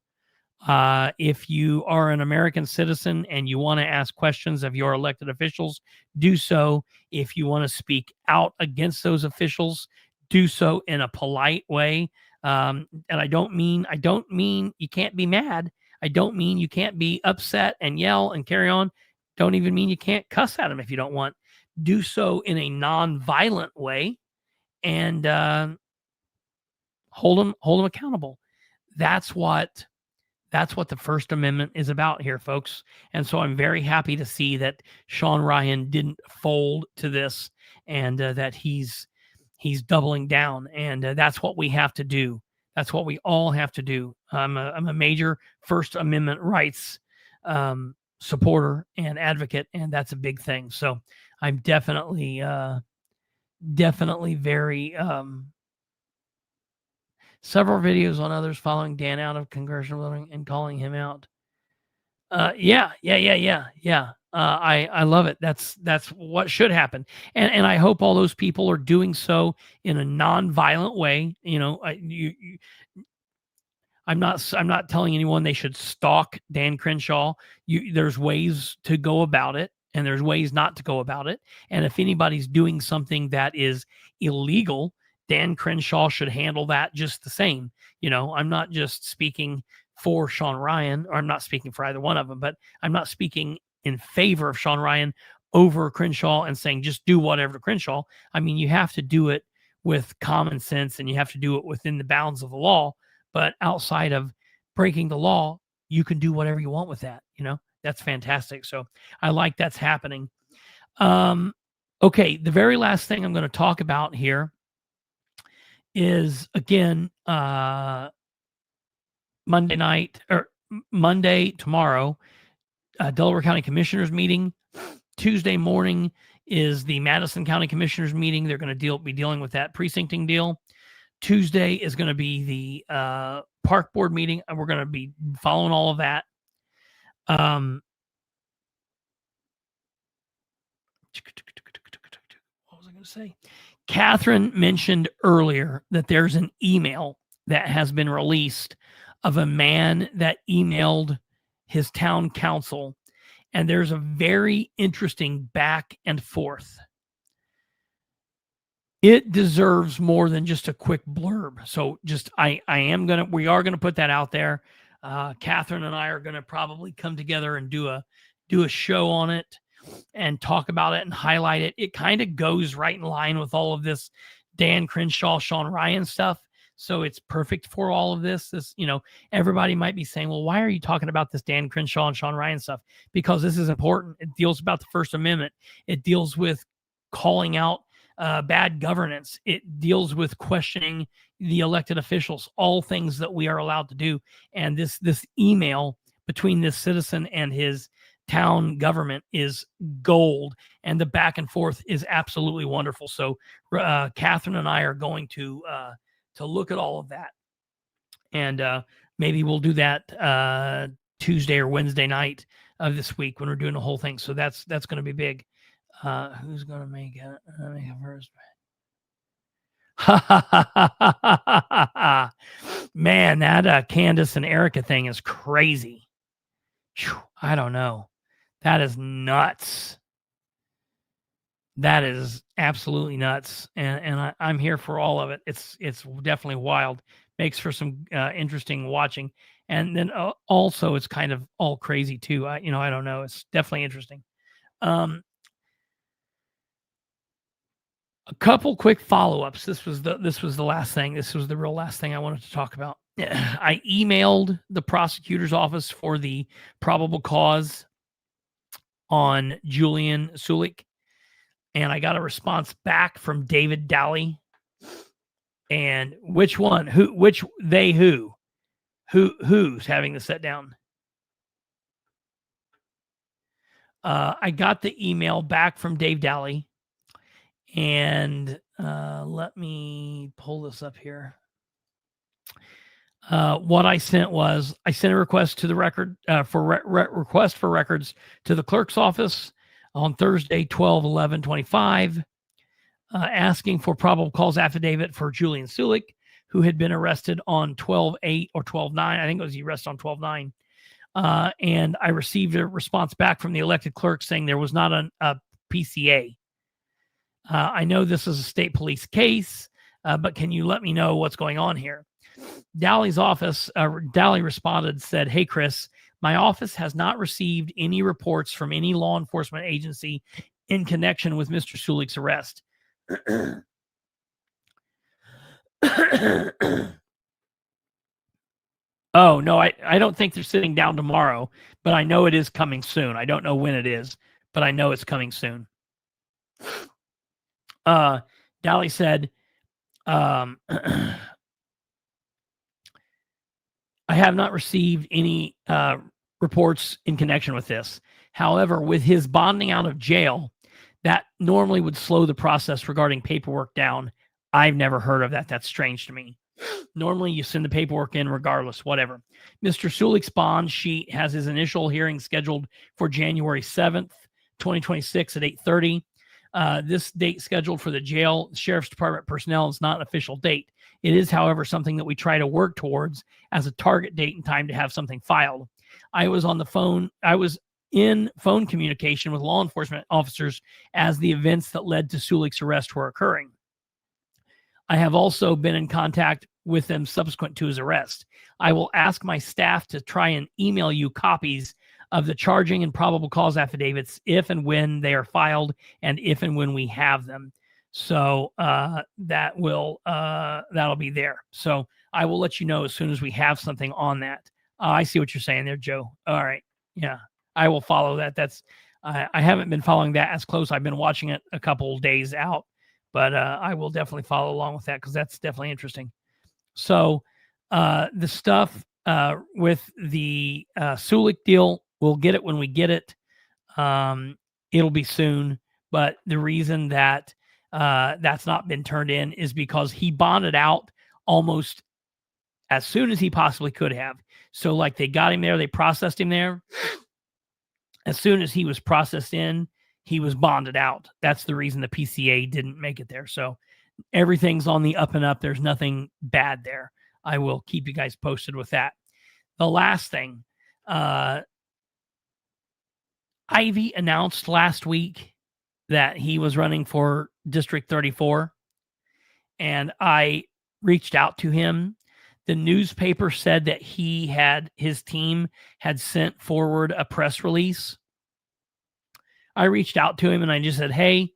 If you are an American citizen and you want to ask questions of your elected officials, do so. If you want to speak out against those officials, do so in a polite way. And I don't mean you can't be mad. I don't mean you can't be upset and yell and carry on. Don't even mean you can't cuss at them if you don't want. Do so in a non-violent way, and hold them accountable. That's what the First Amendment is about here, folks. And so I'm very happy to see that Sean Ryan didn't fold to this, and that he's doubling down. And that's what we have to do. That's what we all have to do. I'm a major First Amendment rights supporter and advocate, and that's a big thing. So I'm definitely very several videos on others following Dan out of congressional building and calling him out. Yeah. I love it. That's what should happen. And I hope all those people are doing so in a non-violent way. You know, I'm not telling anyone they should stalk Dan Crenshaw. There's ways to go about it, and there's ways not to go about it. And if anybody's doing something that is illegal, Dan Crenshaw should handle that just the same. You know, I'm not just speaking for Sean Ryan, or I'm not speaking for either one of them, but I'm not speaking in favor of Sean Ryan over Crenshaw and saying just do whatever to Crenshaw. I mean, you have to do it with common sense, and you have to do it within the bounds of the law. But outside of breaking the law, you can do whatever you want with that. You know, that's fantastic. So I like that's happening. Okay, the very last thing I'm going to talk about here is, again, Monday tomorrow, Delaware County Commissioners meeting. Tuesday morning is the Madison County Commissioners meeting. They're going to be dealing with that precincting deal. Tuesday is going to be the park board meeting, and we're going to be following all of that. What was I going to say? Catherine mentioned earlier that there's an email that has been released of a man that emailed his town council, and there's a very interesting back and forth. It deserves more than just a quick blurb. So just we are gonna put that out there. Catherine and I are gonna probably come together and do a show on it. and talk about it and highlight it. It kind of goes right in line with all of this Dan Crenshaw, Sean Ryan stuff. So it's perfect for all of this. Everybody might be saying, well, why are you talking about this Dan Crenshaw and Sean Ryan stuff? Because this is important. It deals about the First Amendment. It deals with calling out bad governance. It deals with questioning the elected officials, all things that we are allowed to do. And this email between this citizen and his town government is gold, and the back and forth is absolutely wonderful. So Catherine and I are going to look at all of that, and maybe we'll do that Tuesday or Wednesday night of this week when we're doing the whole thing. So that's going to be big. Who's going to make it first? Man, that Candace and Erica thing is crazy. Whew, I don't know. That is nuts. That is absolutely nuts. And I'm here for all of it. It's definitely wild. Makes for some interesting watching. And then also it's kind of all crazy too. I don't know. It's definitely interesting. A couple quick follow-ups. This was the last thing. This was the real last thing I wanted to talk about. I emailed the prosecutor's office for the probable cause on Julian Sulik, and I got a response back from David Dowley. And which one? Who's having the set down? I got the email back from Dave Dowley, and let me pull this up here. What I sent a request to the record for request for records to the clerk's office on Thursday, 12/11/25, asking for probable cause affidavit for Julian Sulik, who had been arrested on 12/8 or 12/9. I think it was the arrest on 12/9. And I received a response back from the elected clerk saying there was not a PCA. I know this is a state police case, but can you let me know what's going on here? Dowley's office, Dowley responded, said, "Hey, Chris, my office has not received any reports from any law enforcement agency in connection with Mr. Sulik's arrest." Oh, no, I don't think they're sitting down tomorrow, but I know it is coming soon. I don't know when it is, but I know it's coming soon. Dowley said, I have not received any reports in connection with this. However, with his bonding out of jail, that normally would slow the process regarding paperwork down. I've never heard of that. That's strange to me. Normally, you send the paperwork in regardless, whatever. Mr. Sulik's bond sheet has his initial hearing scheduled for January 7th, 2026 at 8:30. This date scheduled for the jail sheriff's department personnel is not an official date. It is, however, something that we try to work towards as a target date and time to have something filed. I was in phone communication with law enforcement officers as the events that led to Sulik's arrest were occurring. I have also been in contact with them subsequent to his arrest. I will ask my staff to try and email you copies of the charging and probable cause affidavits if and when they are filed and if and when we have them. So that'll be there. So I will let you know as soon as we have something on that. I see what you're saying there, Joe. All right. Yeah, I will follow that. I haven't been following that as close. I've been watching it a couple days out, but I will definitely follow along with that because that's definitely interesting. So the stuff with the Sulik deal, we'll get it when we get it. It'll be soon. But the reason that that's not been turned in is because he bonded out almost as soon as he possibly could have. So like they got him there, they processed him there. As soon as he was processed in, he was bonded out. That's the reason the PCA didn't make it there. So everything's on the up and up. There's nothing bad there. I will keep you guys posted with that. The last thing, Ivy announced last week that he was running for District 34, and I reached out to him. The newspaper said that his team had sent forward a press release I reached out to him and I just said, hey,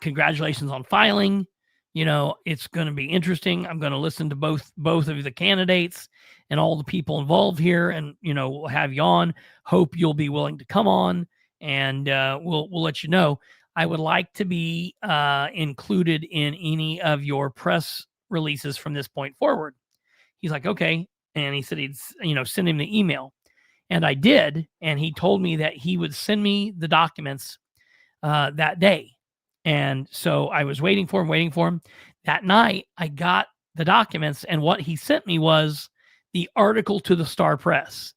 congratulations on filing. It's going to be interesting. I'm going to listen to both of the candidates and all the people involved here, and we'll have you on. Hope you'll be willing to come on, and we'll let you know. I would like to be included in any of your press releases from this point forward. He's like, okay, and he said he'd send him the email, and I did, and he told me that he would send me the documents that day. And so I was waiting for him. That night, I got the documents, and what he sent me was the article to the Star Press.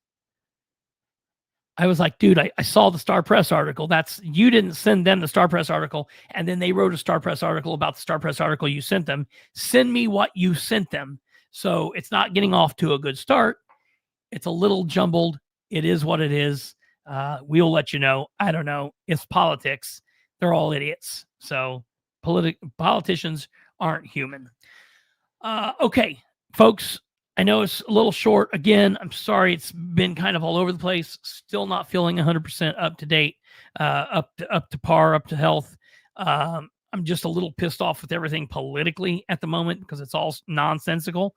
I was like, dude, I saw the Star Press article. You didn't send them the Star Press article, and then they wrote a Star Press article about the Star Press article you sent them. Send me what you sent them. So it's not getting off to a good start. It's a little jumbled. It is what it is. We'll let you know. I don't know. It's politics. They're all idiots. So politicians aren't human. Okay, folks, I know it's a little short. Again, I'm sorry. It's been kind of all over the place. Still not feeling 100% up to date, up to par, up to health. I'm just a little pissed off with everything politically at the moment because it's all nonsensical.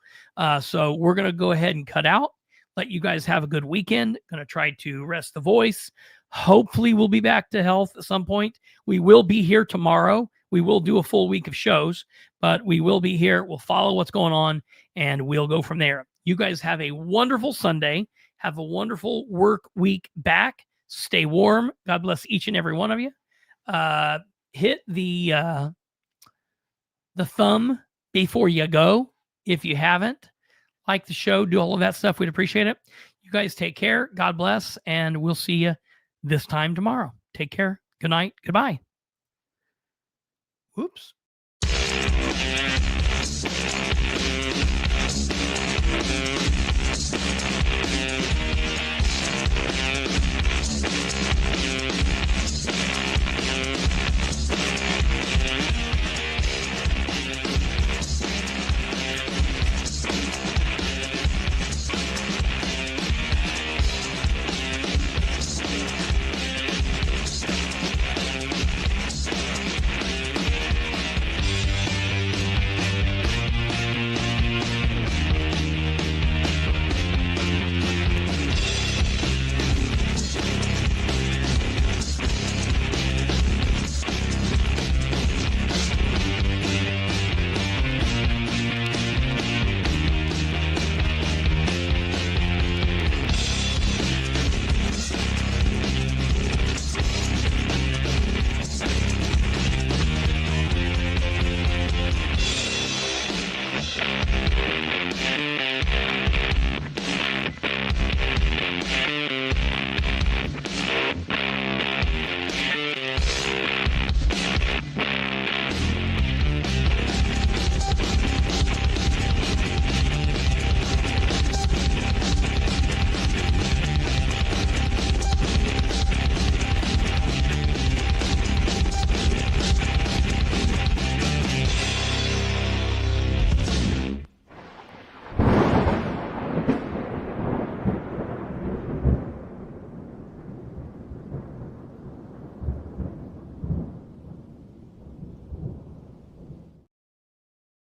So we're going to go ahead and cut out. Let you guys have a good weekend. Going to try to rest the voice. Hopefully we'll be back to health at some point. We will be here tomorrow. We will do a full week of shows, but we will be here. We'll follow what's going on, and we'll go from there. You guys have a wonderful Sunday. Have a wonderful work week back. Stay warm. God bless each and every one of you. Hit the thumb before you go. If you haven't, like the show, do all of that stuff. We'd appreciate it. You guys take care. God bless, and we'll see you this time tomorrow. Take care. Good night. Goodbye. Whoops.